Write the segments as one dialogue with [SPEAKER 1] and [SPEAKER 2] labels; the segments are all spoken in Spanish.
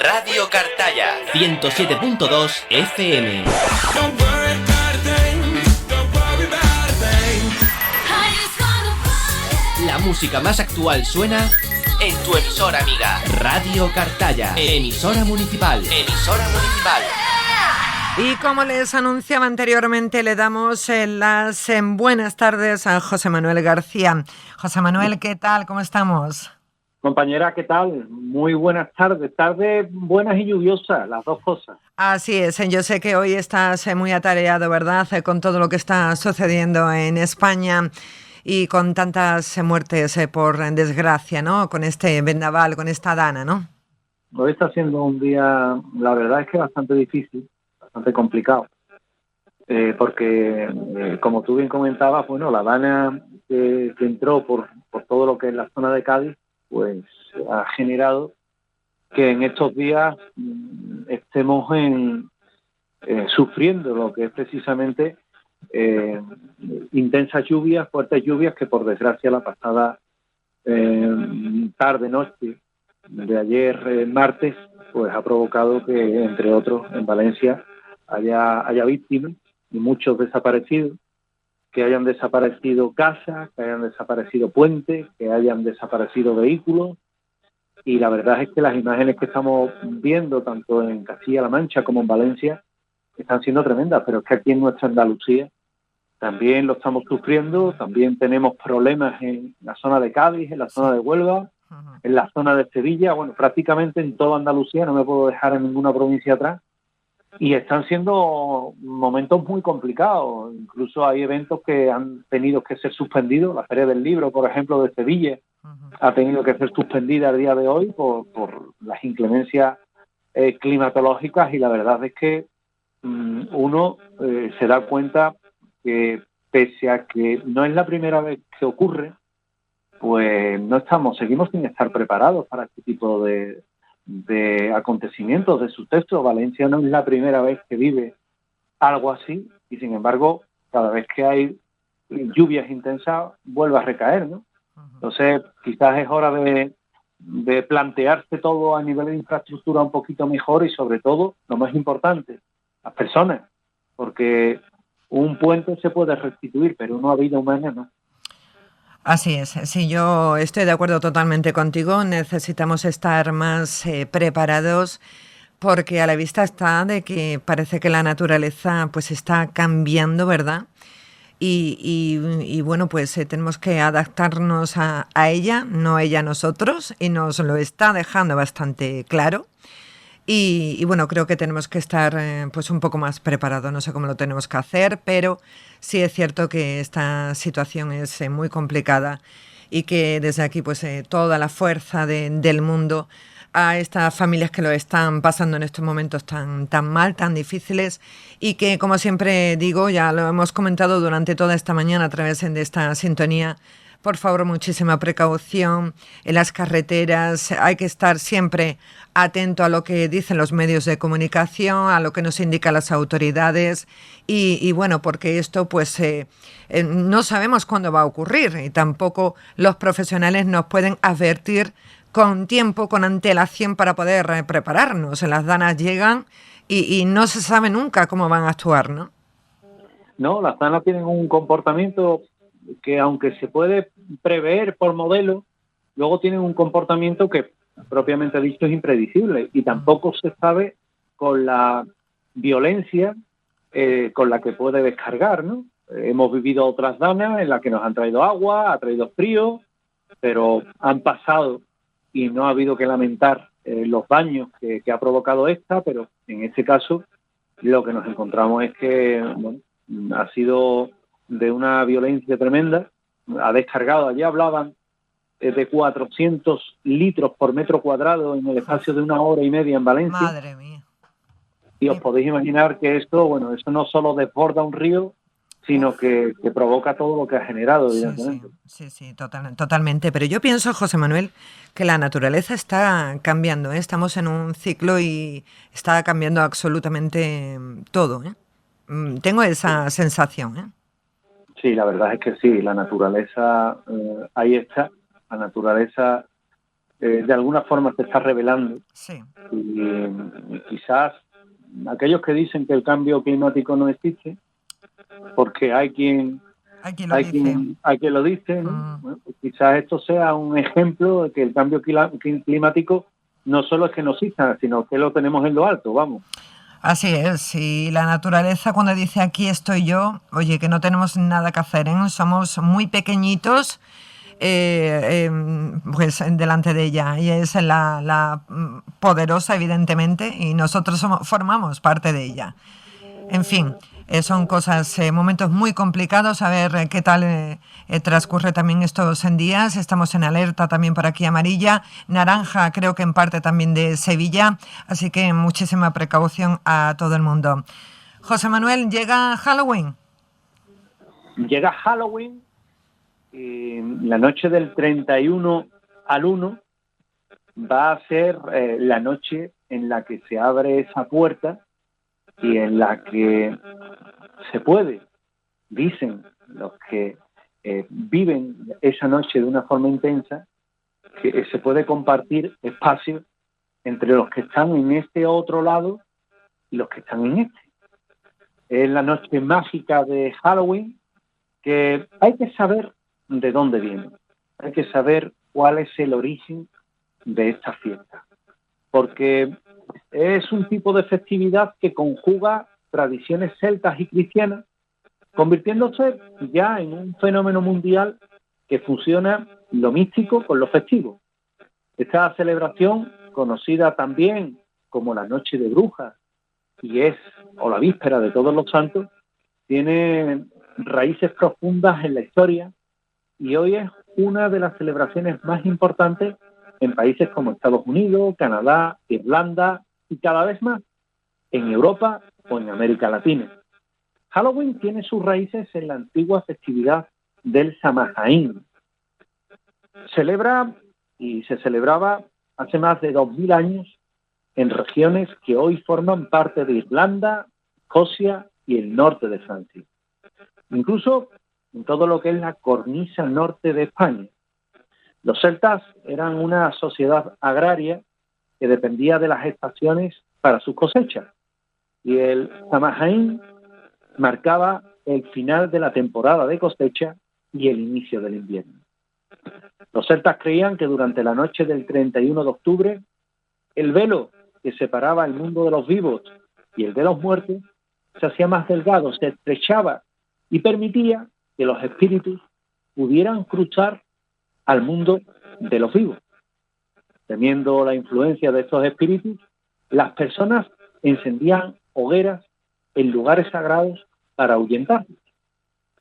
[SPEAKER 1] Radio Cartaya 107.2 FM. La música más actual suena en tu emisora amiga. Radio Cartaya, emisora municipal. Emisora municipal.
[SPEAKER 2] Y como les anunciaba anteriormente, le damos las buenas tardes a José Manuel García. José Manuel, ¿qué tal? ¿Cómo estamos?
[SPEAKER 3] Compañera, ¿qué tal? Muy buenas tardes. Tardes buenas y lluviosas, las dos cosas.
[SPEAKER 2] Así es, yo sé que hoy estás muy atareado, ¿verdad?, con todo lo que está sucediendo en España y con tantas muertes por desgracia, ¿no? Con este vendaval, con esta dana, ¿no?
[SPEAKER 3] Hoy está siendo un día, la verdad es que bastante difícil, bastante complicado, porque, como tú bien comentabas, bueno, la dana que entró por todo lo que es la zona de Cádiz, pues ha generado que en estos días estemos sufriendo lo que es precisamente intensas lluvias, fuertes lluvias, que por desgracia la pasada tarde-noche de ayer, martes, pues ha provocado que, entre otros, en Valencia haya víctimas y muchos desaparecidos, que hayan desaparecido casas, que hayan desaparecido puentes, que hayan desaparecido vehículos. Y la verdad es que las imágenes que estamos viendo, tanto en Castilla-La Mancha como en Valencia, están siendo tremendas, pero es que aquí en nuestra Andalucía también lo estamos sufriendo, también tenemos problemas en la zona de Cádiz, en la zona de Huelva, en la zona de Sevilla, bueno, prácticamente en toda Andalucía, no me puedo dejar en ninguna provincia atrás, y están siendo momentos muy complicados. Incluso hay eventos que han tenido que ser suspendidos. La Feria del Libro, por ejemplo, de Sevilla, ha tenido que ser suspendida el día de hoy por las inclemencias climatológicas, y la verdad es que uno se da cuenta que, pese a que no es la primera vez que ocurre, pues seguimos sin estar preparados para este tipo de acontecimientos, de sucesos. Valencia no es la primera vez que vive algo así, y sin embargo, cada vez que hay lluvias intensas, vuelve a recaer, ¿no? Entonces, quizás es hora de plantearse todo a nivel de infraestructura un poquito mejor, y sobre todo, lo más importante, las personas, porque un puente se puede restituir, pero una vida humana no.
[SPEAKER 2] Así es, sí, yo estoy de acuerdo totalmente contigo. Necesitamos estar más preparados, porque a la vista está de que parece que la naturaleza pues está cambiando, ¿verdad? Y bueno, pues tenemos que adaptarnos a ella, no ella a nosotros, y nos lo está dejando bastante claro. Y bueno, creo que tenemos que estar pues un poco más preparados. No sé cómo lo tenemos que hacer, pero sí es cierto que esta situación es muy complicada, y que desde aquí pues toda la fuerza del mundo a estas familias que lo están pasando en estos momentos tan mal, tan difíciles, y que, como siempre digo, ya lo hemos comentado durante toda esta mañana a través de esta sintonía, por favor, muchísima precaución en las carreteras. Hay que estar siempre atento a lo que dicen los medios de comunicación, a lo que nos indican las autoridades, y bueno, porque esto pues no sabemos cuándo va a ocurrir, y tampoco los profesionales nos pueden advertir con tiempo, con antelación, para poder prepararnos. Las danas llegan y no se sabe nunca cómo van a actuar, ¿no?
[SPEAKER 3] No, las danas tienen un comportamiento que, aunque se puede prever por modelo, luego tienen un comportamiento que, propiamente dicho, es impredecible, y tampoco se sabe con la violencia con la que puede descargar, ¿no? Hemos vivido otras danas en las que nos han traído agua, ha traído frío, pero han pasado y no ha habido que lamentar los daños que ha provocado esta. Pero en este caso lo que nos encontramos es que, bueno, ha sido de una violencia tremenda. Ha descargado, allí hablaban de 400 litros por metro cuadrado en el espacio de 1 hora y media en Valencia.
[SPEAKER 2] Madre mía.
[SPEAKER 3] Y os podéis imaginar que esto, bueno, eso no solo desborda un río, sino que provoca todo lo que ha generado, evidentemente.
[SPEAKER 2] Sí, totalmente. Pero yo pienso, José Manuel, que la naturaleza está cambiando, ¿eh? Estamos en un ciclo y está cambiando absolutamente todo, ¿eh? Tengo esa sensación, ¿eh?
[SPEAKER 3] Sí, la verdad es que sí, la naturaleza ahí está. La naturaleza de alguna forma se está revelando.
[SPEAKER 2] Sí.
[SPEAKER 3] Y quizás aquellos que dicen que el cambio climático no existe, porque hay quien lo dice, ¿no? Bueno, pues quizás esto sea un ejemplo de que el cambio climático no solo es que no exista, sino que lo tenemos en lo alto, vamos.
[SPEAKER 2] Así es, y la naturaleza cuando dice aquí estoy yo, oye, que no tenemos nada que hacer, ¿eh? Somos muy pequeñitos pues delante de ella, y es la poderosa evidentemente, y nosotros formamos parte de ella. En fin, son cosas, momentos muy complicados. A ver qué tal transcurre también estos días. Estamos en alerta también por aquí amarilla, naranja creo que en parte también de Sevilla, así que muchísima precaución a todo el mundo. José Manuel, ¿llega Halloween?
[SPEAKER 3] Llega Halloween y la noche del 31 al 1 va a ser la noche en la que se abre esa puerta y en la que se puede, dicen los que viven esa noche de una forma intensa, que se puede compartir espacio entre los que están en este otro lado y los que están en este. Es la noche mágica de Halloween, que hay que saber de dónde viene, hay que saber cuál es el origen de esta fiesta, porque es un tipo de festividad que conjuga tradiciones celtas y cristianas, convirtiéndose ya en un fenómeno mundial que fusiona lo místico con lo festivo. Esta celebración, conocida también como la Noche de Brujas, o la Víspera de Todos los Santos, tiene raíces profundas en la historia y hoy es una de las celebraciones más importantes en países como Estados Unidos, Canadá, Irlanda y cada vez más en Europa o en América Latina. Halloween tiene sus raíces en la antigua festividad del Samhain. Se celebraba hace más de 2000 años en regiones que hoy forman parte de Irlanda, Escocia y el norte de Francia. Incluso en todo lo que es la cornisa norte de España. Los celtas eran una sociedad agraria que dependía de las estaciones para sus cosechas, y el Samhain marcaba el final de la temporada de cosecha y el inicio del invierno. Los celtas creían que durante la noche del 31 de octubre, el velo que separaba el mundo de los vivos y el de los muertos se hacía más delgado, se estrechaba y permitía que los espíritus pudieran cruzar al mundo de los vivos. Temiendo la influencia de estos espíritus, las personas encendían hogueras en lugares sagrados para ahuyentarlos.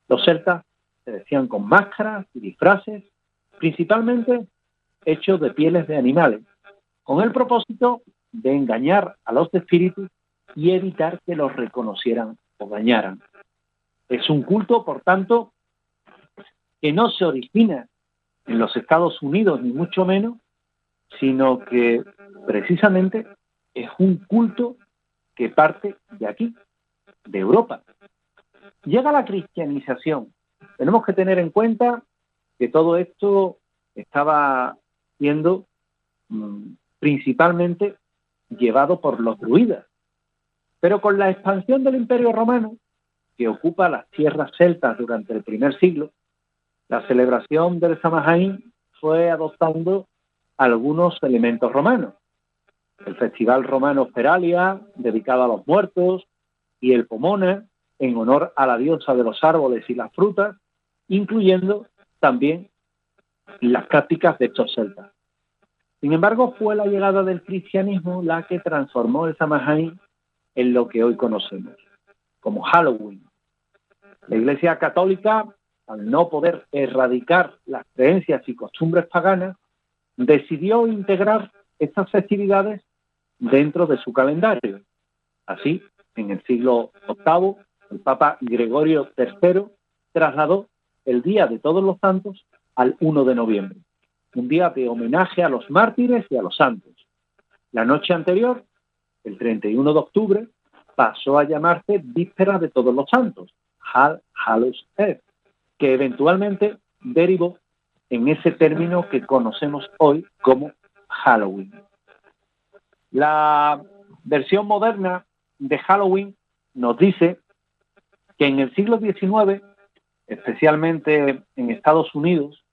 [SPEAKER 3] Los celtas se vestían con máscaras y disfraces, principalmente hechos de pieles de animales, con el propósito de engañar a los espíritus y evitar que los reconocieran o dañaran. Es un culto, por tanto, que no se origina en los Estados Unidos, ni mucho menos, sino que precisamente es un culto que parte de aquí, de Europa. Llega la cristianización. Tenemos que tener en cuenta que todo esto estaba siendo principalmente llevado por los druidas. Pero con la expansión del Imperio Romano, que ocupa las tierras celtas durante el primer siglo, la celebración del Samhain fue adoptando algunos elementos romanos. El festival romano Feralia, dedicado a los muertos, y el Pomona, en honor a la diosa de los árboles y las frutas, incluyendo también las prácticas de estos celtas. Sin embargo, fue la llegada del cristianismo la que transformó el Samhain en lo que hoy conocemos como Halloween. La Iglesia Católica, al no poder erradicar las creencias y costumbres paganas, decidió integrar estas festividades dentro de su calendario. Así, en el siglo VIII, el Papa Gregorio III trasladó el Día de Todos los Santos al 1 de noviembre, un día de homenaje a los mártires y a los santos. La noche anterior, el 31 de octubre, pasó a llamarse Víspera de Todos los Santos, All Hallows Eve, que eventualmente derivó en ese término que conocemos hoy como Halloween. La versión moderna de Halloween nos dice que en el siglo XIX, especialmente en Estados Unidos,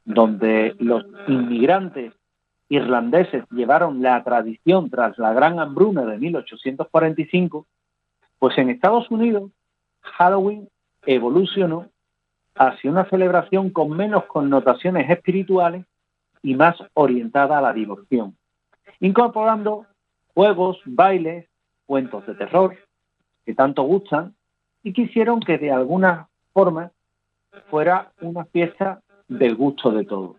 [SPEAKER 3] donde los inmigrantes irlandeses llevaron la tradición tras la Gran Hambruna de 1845, pues en Estados Unidos Halloween evolucionó hacia una celebración con menos connotaciones espirituales y más orientada a la diversión, incorporando juegos, bailes, cuentos de terror, que tanto gustan y quisieron que de alguna forma fuera una fiesta del gusto de todos.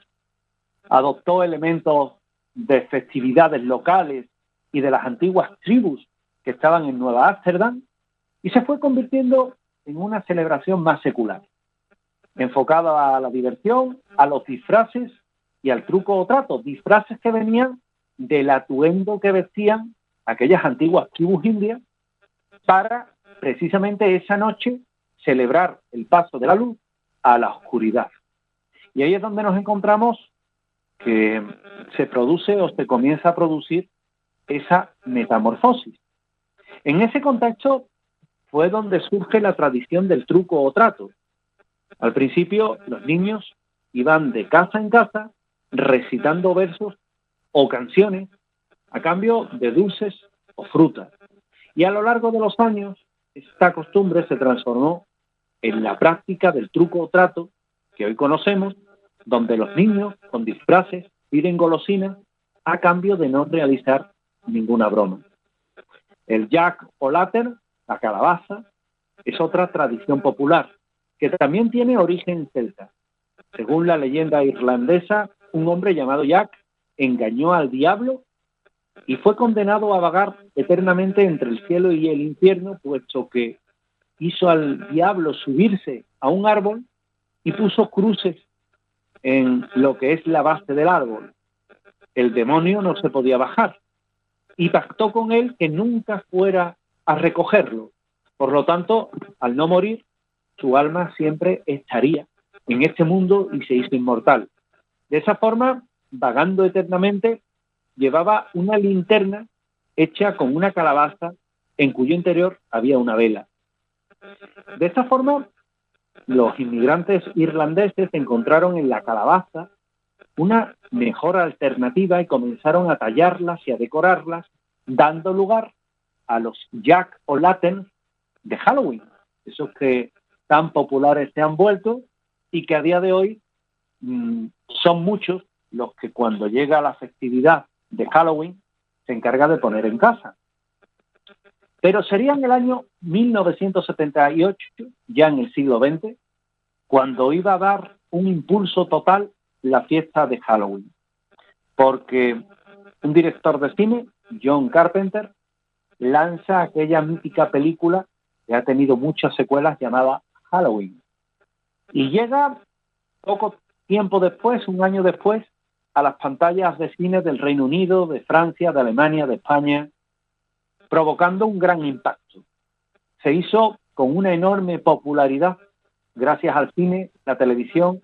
[SPEAKER 3] Adoptó elementos de festividades locales y de las antiguas tribus que estaban en Nueva Ámsterdam y se fue convirtiendo en una celebración más secular, enfocada a la diversión, a los disfraces y al truco o trato, disfraces que venían del atuendo que vestían aquellas antiguas tribus indias para precisamente esa noche celebrar el paso de la luz a la oscuridad. Y ahí es donde nos encontramos que se produce o se comienza a producir esa metamorfosis. En ese contexto fue donde surge la tradición del truco o trato. Al principio los niños iban de casa en casa recitando versos o canciones a cambio de dulces o frutas. Y a lo largo de los años esta costumbre se transformó en la práctica del truco o trato que hoy conocemos, donde los niños con disfraces piden golosinas a cambio de no realizar ninguna broma. El Jack o Lantern, la calabaza, es otra tradición popular que también tiene origen celta. Según la leyenda irlandesa, un hombre llamado Jack engañó al diablo y fue condenado a vagar eternamente entre el cielo y el infierno, puesto que hizo al diablo subirse a un árbol y puso cruces en lo que es la base del árbol. El demonio no se podía bajar y pactó con él que nunca fuera a recogerlo. Por lo tanto, al no morir, su alma siempre estaría en este mundo y se hizo inmortal. De esa forma, vagando eternamente, llevaba una linterna hecha con una calabaza en cuyo interior había una vela. De esta forma, los inmigrantes irlandeses encontraron en la calabaza una mejor alternativa y comenzaron a tallarlas y a decorarlas, dando lugar a los Jack o Lantern de Halloween, esos que tan populares se han vuelto y que a día de hoy son muchos los que cuando llega la festividad de Halloween se encarga de poner en casa. Pero sería en el año 1978, ya en el siglo XX, cuando iba a dar un impulso total la fiesta de Halloween. Porque un director de cine, John Carpenter, lanza aquella mítica película que ha tenido muchas secuelas llamada Halloween. Y llega poco tiempo después, un año después, a las pantallas de cine del Reino Unido, de Francia, de Alemania, de España, provocando un gran impacto. Se hizo con una enorme popularidad gracias al cine, la televisión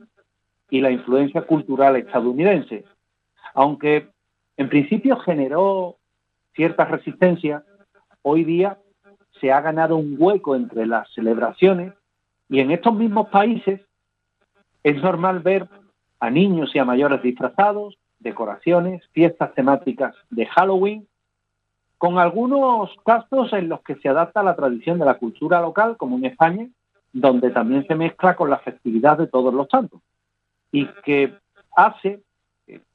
[SPEAKER 3] y la influencia cultural estadounidense. Aunque en principio generó cierta resistencia, hoy día se ha ganado un hueco entre las celebraciones y en estos mismos países es normal ver a niños y a mayores disfrazados, decoraciones, fiestas temáticas de Halloween, con algunos casos en los que se adapta a la tradición de la cultura local, como en España, donde también se mezcla con la festividad de Todos los Santos, y que hace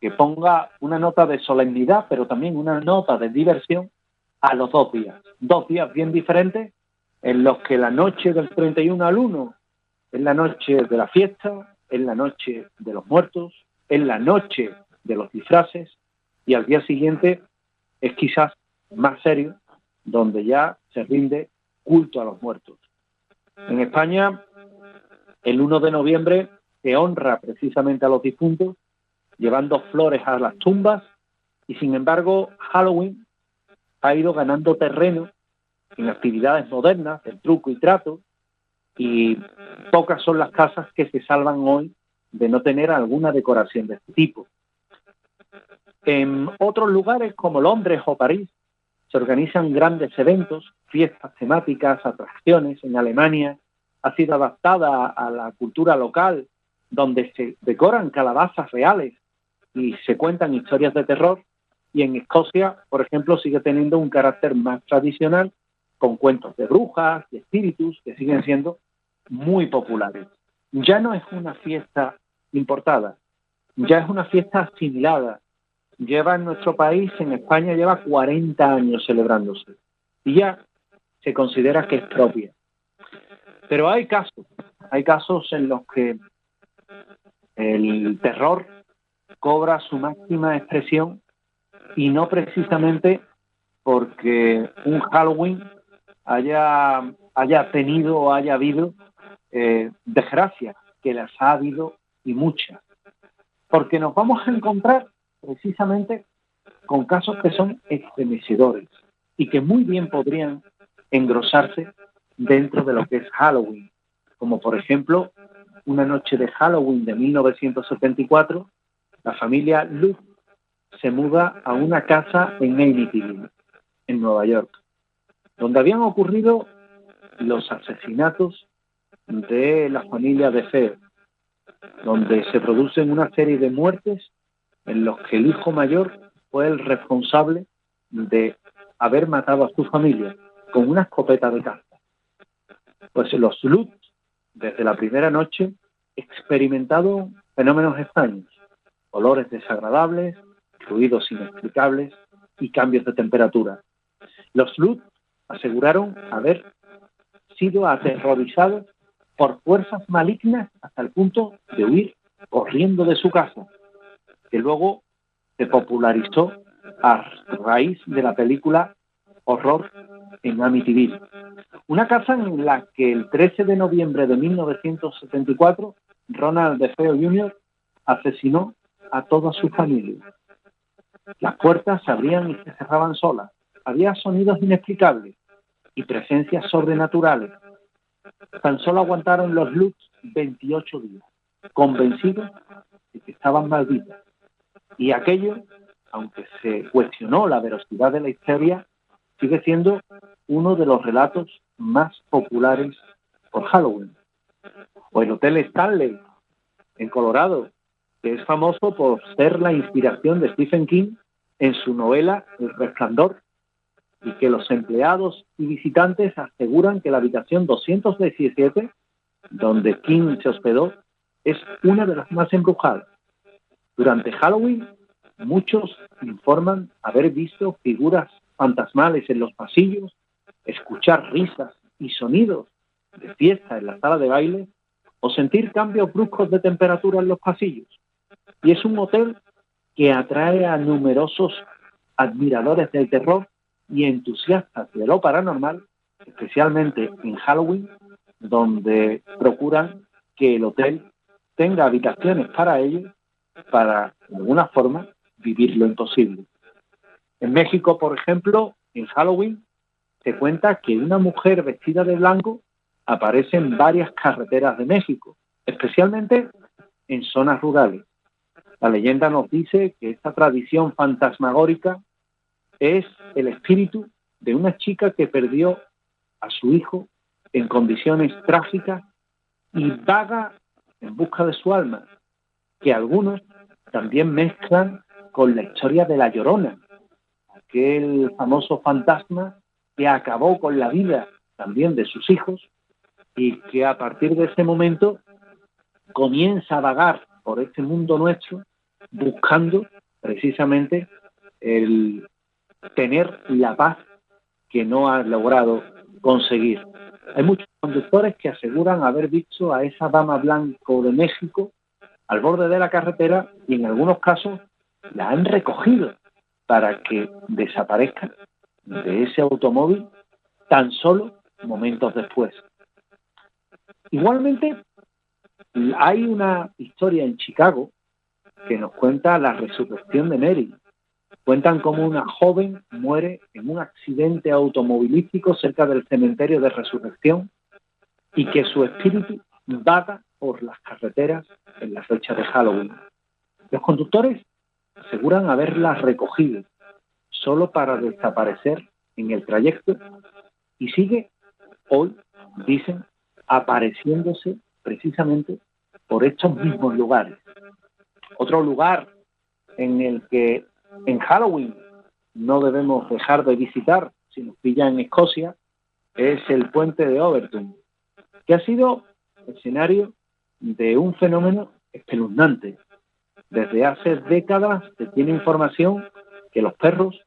[SPEAKER 3] que ponga una nota de solemnidad, pero también una nota de diversión a los 2 días. 2 días bien diferentes, en los que la noche del 31 al 1 es la noche de la fiesta, es la noche de los muertos, es la noche de los disfraces, y al día siguiente es quizás más serio, donde ya se rinde culto a los muertos. En España, el 1 de noviembre se honra precisamente a los difuntos, llevando flores a las tumbas, y sin embargo Halloween ha ido ganando terreno en actividades modernas, el truco y trato, y pocas son las casas que se salvan hoy de no tener alguna decoración de este tipo. En otros lugares como Londres o París se organizan grandes eventos, fiestas temáticas, atracciones. En Alemania ha sido adaptada a la cultura local, donde se decoran calabazas reales y se cuentan historias de terror. Y en Escocia, por ejemplo, sigue teniendo un carácter más tradicional, con cuentos de brujas, de espíritus, que siguen siendo muy populares. Ya no es una fiesta importada, ya es una fiesta asimilada. Lleva en nuestro país, en España, lleva 40 años celebrándose y ya se considera que es propia. Pero hay casos en los que el terror cobra su máxima expresión, y no precisamente porque un Halloween haya tenido o haya habido desgracias, que las ha habido y muchas. Porque nos vamos a encontrar precisamente con casos que son estremecedores y que muy bien podrían engrosarse dentro de lo que es Halloween, como por ejemplo una noche de Halloween de 1974, la familia Luke se muda a una casa en Amityville, en Nueva York, donde habían ocurrido los asesinatos de la familia DeFeo, donde se producen una serie de muertes en los que el hijo mayor fue el responsable de haber matado a su familia con una escopeta de caza. Pues los Lutz, desde la primera noche, experimentaron fenómenos extraños, olores desagradables, ruidos inexplicables y cambios de temperatura. Los Lutz aseguraron haber sido aterrorizados por fuerzas malignas hasta el punto de huir corriendo de su casa, que luego se popularizó a raíz de la película Horror en Amityville. Una casa en la que el 13 de noviembre de 1974 Ronald DeFeo Jr. asesinó a toda su familia. Las puertas se abrían y se cerraban solas. Había sonidos inexplicables y presencias sobrenaturales. Tan solo aguantaron los Lutz 28 días, convencidos de que estaban malditas. Y aquello, aunque se cuestionó la veracidad de la historia, sigue siendo uno de los relatos más populares por Halloween. O el Hotel Stanley, en Colorado, que es famoso por ser la inspiración de Stephen King en su novela El Resplandor, y que los empleados y visitantes aseguran que la habitación 217, donde King se hospedó, es una de las más embrujadas. Durante Halloween, muchos informan haber visto figuras fantasmales en los pasillos, escuchar risas y sonidos de fiesta en la sala de baile o sentir cambios bruscos de temperatura en los pasillos. Y es un hotel que atrae a numerosos admiradores del terror y entusiastas de lo paranormal, especialmente en Halloween, donde procuran que el hotel tenga habitaciones para ellos para, de alguna forma, vivir lo imposible. En México, por ejemplo, en Halloween, se cuenta que una mujer vestida de blanco aparece en varias carreteras de México, especialmente en zonas rurales. La leyenda nos dice que esta tradición fantasmagórica es el espíritu de una chica que perdió a su hijo en condiciones trágicas y vaga en busca de su alma, que algunos también mezclan con la historia de La Llorona, aquel famoso fantasma que acabó con la vida también de sus hijos y que a partir de ese momento comienza a vagar por este mundo nuestro buscando precisamente el tener la paz que no ha logrado conseguir. Hay muchos conductores que aseguran haber visto a esa dama blanco de México al borde de la carretera y en algunos casos la han recogido para que desaparezca de ese automóvil tan solo momentos después. Igualmente, hay una historia en Chicago que nos cuenta la resurrección de Mary. Cuentan cómo una joven muere en un accidente automovilístico cerca del cementerio de Resurrección y que su espíritu vaga por las carreteras en la fecha de Halloween. Los conductores aseguran haberla recogido, solo para desaparecer en el trayecto, y sigue hoy, dicen, apareciéndose precisamente por estos mismos lugares. Otro lugar en el que en Halloween no debemos dejar de visitar si nos pilla en Escocia es el puente de Overton, que ha sido escenario de un fenómeno espeluznante. Desde hace décadas se tiene información que los perros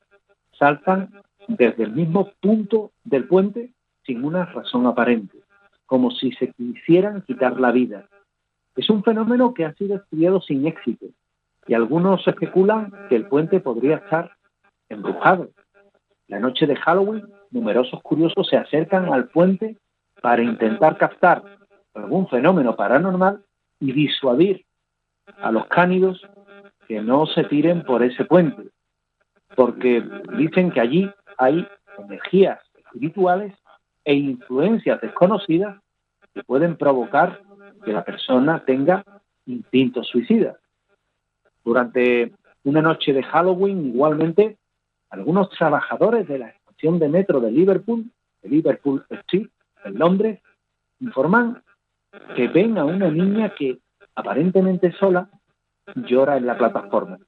[SPEAKER 3] saltan desde el mismo punto del puente sin una razón aparente, como si se quisieran quitar la vida. Es un fenómeno que ha sido estudiado sin éxito y algunos especulan que el puente podría estar embrujado. La noche de Halloween, numerosos curiosos se acercan al puente para intentar captar algún fenómeno paranormal y disuadir a los cánidos que no se tiren por ese puente, porque dicen que allí hay energías espirituales e influencias desconocidas que pueden provocar que la persona tenga instintos suicidas. Durante una noche de Halloween, igualmente, algunos trabajadores de la estación de metro de Liverpool Street, en Londres, informan que ven a una niña que, aparentemente sola, llora en la plataforma.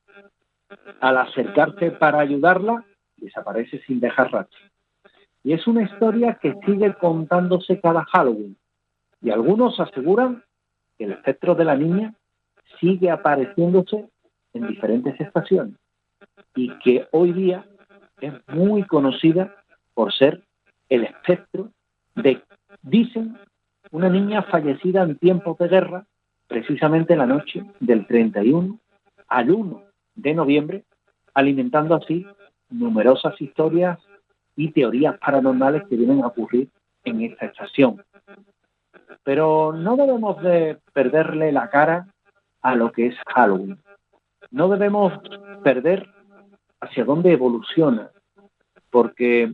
[SPEAKER 3] Al acercarse para ayudarla, desaparece sin dejar rastro. Y es una historia que sigue contándose cada Halloween. Y algunos aseguran que el espectro de la niña sigue apareciéndose en diferentes estaciones y que hoy día es muy conocida por ser el espectro de, dicen, una niña fallecida en tiempos de guerra, precisamente la noche del 31 al 1 de noviembre, alimentando así numerosas historias y teorías paranormales que vienen a ocurrir en esta estación. Pero no debemos de perderle la cara a lo que es Halloween. No debemos perder hacia dónde evoluciona, porque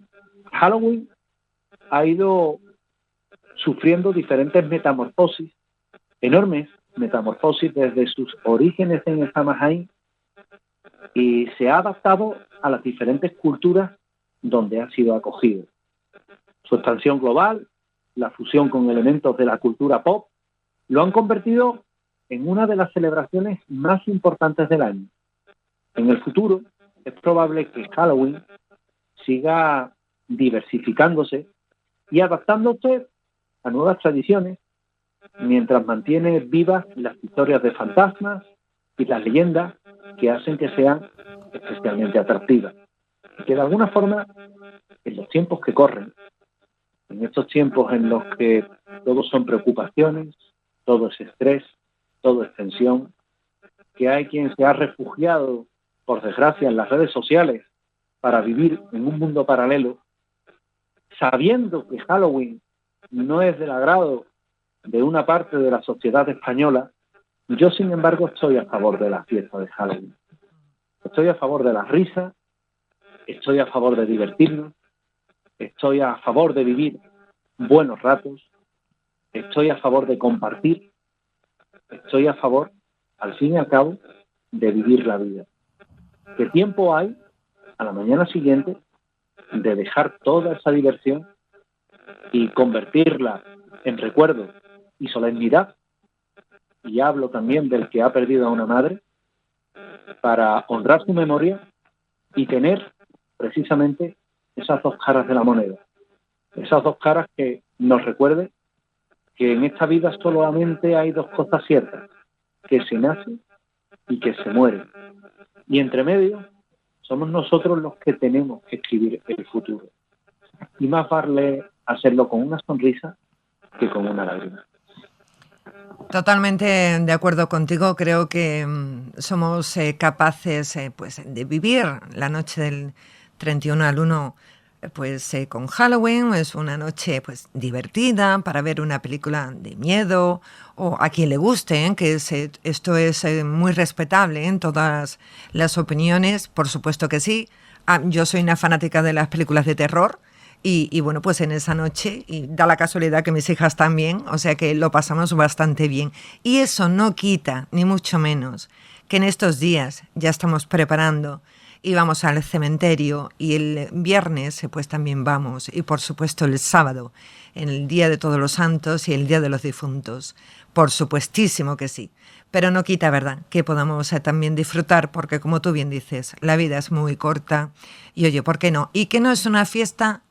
[SPEAKER 3] Halloween ha ido sufriendo diferentes metamorfosis, enormes metamorfosis desde sus orígenes en el Samhain, y se ha adaptado a las diferentes culturas donde ha sido acogido. Su expansión global, la fusión con elementos de la cultura pop, lo han convertido en una de las celebraciones más importantes del año. En el futuro es probable que Halloween siga diversificándose y adaptándose a nuevas tradiciones, mientras mantiene vivas las historias de fantasmas y las leyendas que hacen que sean especialmente atractivas. Y que de alguna forma, en los tiempos que corren, en estos tiempos en los que todo son preocupaciones, todo es estrés, todo es tensión, que hay quien se ha refugiado, por desgracia, en las redes sociales para vivir en un mundo paralelo, sabiendo que Halloween no es del agrado de una parte de la sociedad española, yo, sin embargo, estoy a favor de la fiesta de Halloween. Estoy a favor de la risa, estoy a favor de divertirnos, estoy a favor de vivir buenos ratos, estoy a favor de compartir, estoy a favor, al fin y al cabo, de vivir la vida. ¿Qué tiempo hay a la mañana siguiente de dejar toda esa diversión y convertirla en recuerdo y solemnidad? Y hablo también del que ha perdido a una madre, para honrar su memoria y tener precisamente esas dos caras de la moneda. Esas dos caras que nos recuerden que en esta vida solamente hay dos cosas ciertas, que se nace y que se muere. Y entre medio somos nosotros los que tenemos que escribir el futuro. Y más vale hacerlo con una sonrisa que con una lágrima.
[SPEAKER 2] Totalmente de acuerdo contigo. Creo que somos capaces pues, de vivir la noche del 31 al 1 con Halloween. Es una noche pues divertida para ver una película de miedo o a quien le guste, que esto es muy respetable en todas las opiniones, por supuesto que sí. Yo soy una fanática de las películas de terror Y bueno, pues en esa noche, y da la casualidad que mis hijas también, o sea que lo pasamos bastante bien. Y eso no quita, ni mucho menos, que en estos días ya estamos preparando y vamos al cementerio, y el viernes pues también vamos, y por supuesto el sábado, en el Día de Todos los Santos y el Día de los Difuntos. Por supuestísimo que sí. Pero no quita, ¿verdad?, que podamos también disfrutar, porque como tú bien dices, la vida es muy corta y oye, ¿por qué no? Y que no es una fiesta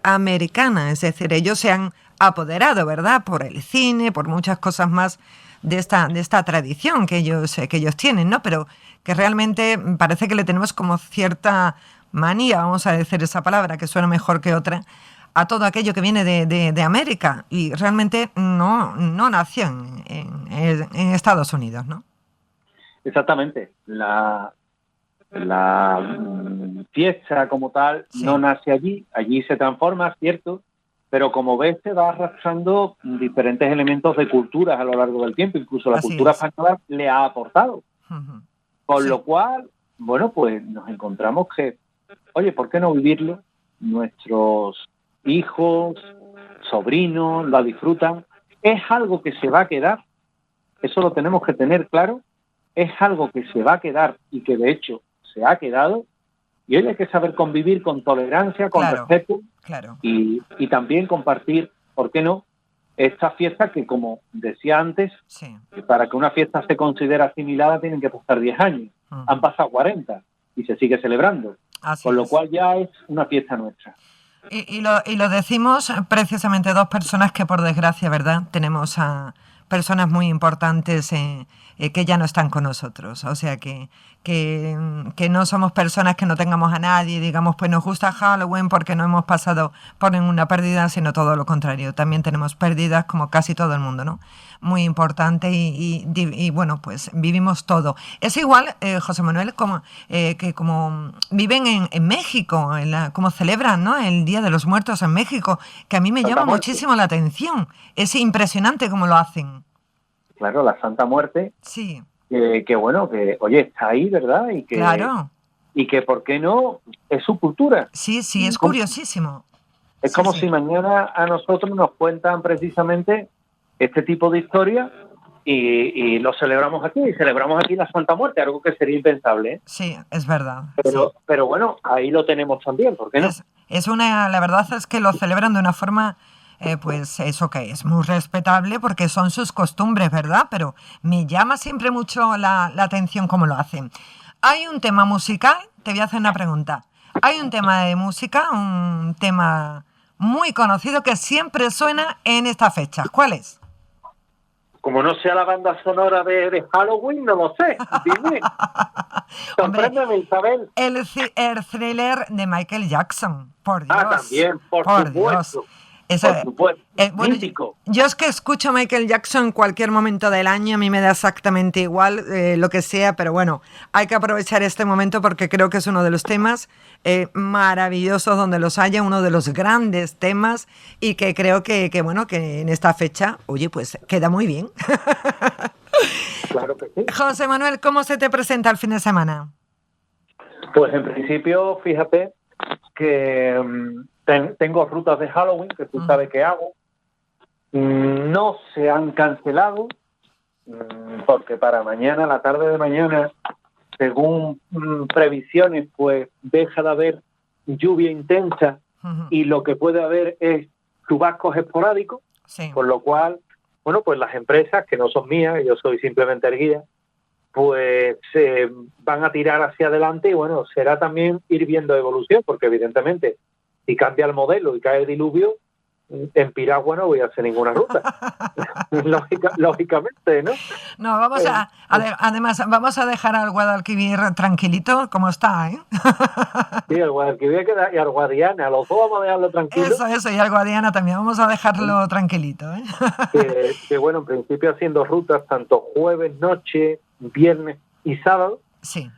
[SPEAKER 2] americana, es decir, ellos se han apoderado, ¿verdad?, por el cine, por muchas cosas más de esta tradición que ellos tienen, ¿no? Pero que realmente parece que le tenemos como cierta manía, vamos a decir esa palabra, que suena mejor que otra, a todo aquello que viene de América, y realmente no nació en Estados Unidos, ¿no?
[SPEAKER 3] Exactamente. La fiesta como tal no nace allí se transforma, ¿cierto? Pero como ves, se va arrastrando diferentes elementos de culturas a lo largo del tiempo, incluso la cultura española le ha aportado.
[SPEAKER 2] Uh-huh.
[SPEAKER 3] Con lo cual, bueno, pues nos encontramos que, oye, ¿por qué no vivirlo? Nuestros hijos, sobrinos, la disfrutan. Es algo que se va a quedar, eso lo tenemos que tener claro, es algo que se va a quedar y que de hecho se ha quedado, y hoy hay que saber convivir con tolerancia, con respeto, y también compartir, ¿por qué no?, esta fiesta que, como decía antes, que para que una fiesta se considere asimilada tienen que pasar 10 años. Uh-huh. Han pasado 40 y se sigue celebrando. Con lo cual ya es una fiesta nuestra.
[SPEAKER 2] Y lo decimos precisamente dos personas que, por desgracia, ¿verdad?, tenemos a personas muy importantes que ya no están con nosotros. O sea, que no somos personas que no tengamos a nadie, digamos, pues nos gusta Halloween porque no hemos pasado por ninguna pérdida, sino todo lo contrario. También tenemos pérdidas, como casi todo el mundo, ¿no? Muy importante y bueno, pues vivimos todo. Es igual, José Manuel, como viven en México, como celebran, ¿no?, el Día de los Muertos en México, que a mí me llama muchísimo la atención. Es impresionante cómo lo hacen.
[SPEAKER 3] Claro, la Santa Muerte.
[SPEAKER 2] Sí.
[SPEAKER 3] Que bueno, que oye, está ahí, ¿verdad? Y que, claro. Y que, ¿por qué no? Es su cultura.
[SPEAKER 2] Sí, es curiosísimo.
[SPEAKER 3] Es como si mañana a nosotros nos cuentan precisamente este tipo de historia y lo celebramos aquí, y celebramos aquí la Santa Muerte, algo que sería impensable, ¿eh?
[SPEAKER 2] Sí, es verdad.
[SPEAKER 3] Pero bueno, ahí lo tenemos también, ¿por qué no?
[SPEAKER 2] La verdad es que lo celebran de una forma... pues eso que es muy respetable porque son sus costumbres, ¿verdad? Pero me llama siempre mucho la atención cómo lo hacen. Hay un tema musical, te voy a hacer una pregunta. Hay un tema de música, un tema muy conocido que siempre suena en estas fechas. ¿Cuál es?
[SPEAKER 3] Como no sea la banda sonora de Halloween, no lo sé. Dime. Sorpréndeme, Isabel.
[SPEAKER 2] El thriller de Michael Jackson, por Dios.
[SPEAKER 3] También, por supuesto.
[SPEAKER 2] Dios.
[SPEAKER 3] Por supuesto.
[SPEAKER 2] Bueno, yo es que escucho a Michael Jackson en cualquier momento del año, a mí me da exactamente igual lo que sea, pero bueno, hay que aprovechar este momento porque creo que es uno de los temas maravillosos donde los haya, uno de los grandes temas, y que creo que bueno, que en esta fecha, oye, pues queda muy bien.
[SPEAKER 3] Claro que sí.
[SPEAKER 2] José Manuel, ¿cómo se te presenta el fin de semana?
[SPEAKER 3] Pues en principio, fíjate que tengo rutas de Halloween, que tú sabes que hago. No se han cancelado, porque para mañana, la tarde de mañana, según previsiones, pues deja de haber lluvia intensa y lo que puede haber es chubascos esporádicos, por lo cual, bueno, pues las empresas, que no son mías, yo soy simplemente el guía, pues van a tirar hacia adelante y bueno, será también ir viendo evolución, porque evidentemente si cambia el modelo y cae el diluvio, en Piragua no voy a hacer ninguna ruta. Lógicamente, ¿no?
[SPEAKER 2] No, además vamos a dejar al Guadalquivir tranquilito como está, ¿eh?
[SPEAKER 3] Sí, al Guadalquivir y al Guadiana, a los dos vamos a dejarlo tranquilo.
[SPEAKER 2] Eso, y al Guadiana también vamos a dejarlo tranquilito, ¿eh?
[SPEAKER 3] Que bueno, en principio haciendo rutas tanto jueves, noche, viernes y sábado.
[SPEAKER 2] Sí.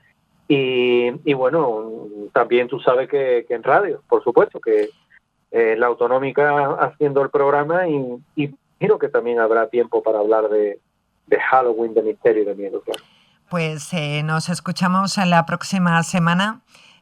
[SPEAKER 3] Y bueno, también tú sabes que en radio, por supuesto, que la Autonómica haciendo el programa y creo que también habrá tiempo para hablar de Halloween, de misterio y de miedo, claro.
[SPEAKER 2] Pues nos escuchamos en la próxima semana.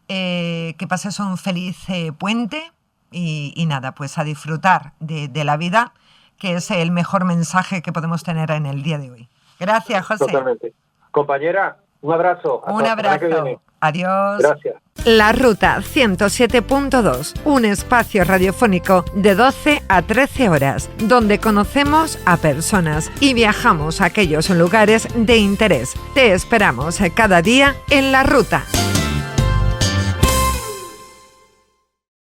[SPEAKER 2] Que pases un feliz puente y nada, pues a disfrutar de la vida, que es el mejor mensaje que podemos tener en el día de hoy. Gracias, José.
[SPEAKER 4] Totalmente. Compañera, un abrazo.
[SPEAKER 2] Un abrazo. Adiós.
[SPEAKER 4] Gracias.
[SPEAKER 2] La Ruta 107.2, un espacio radiofónico de 12 a 13 horas, donde conocemos a personas y viajamos a aquellos lugares de interés. Te esperamos cada día en La Ruta.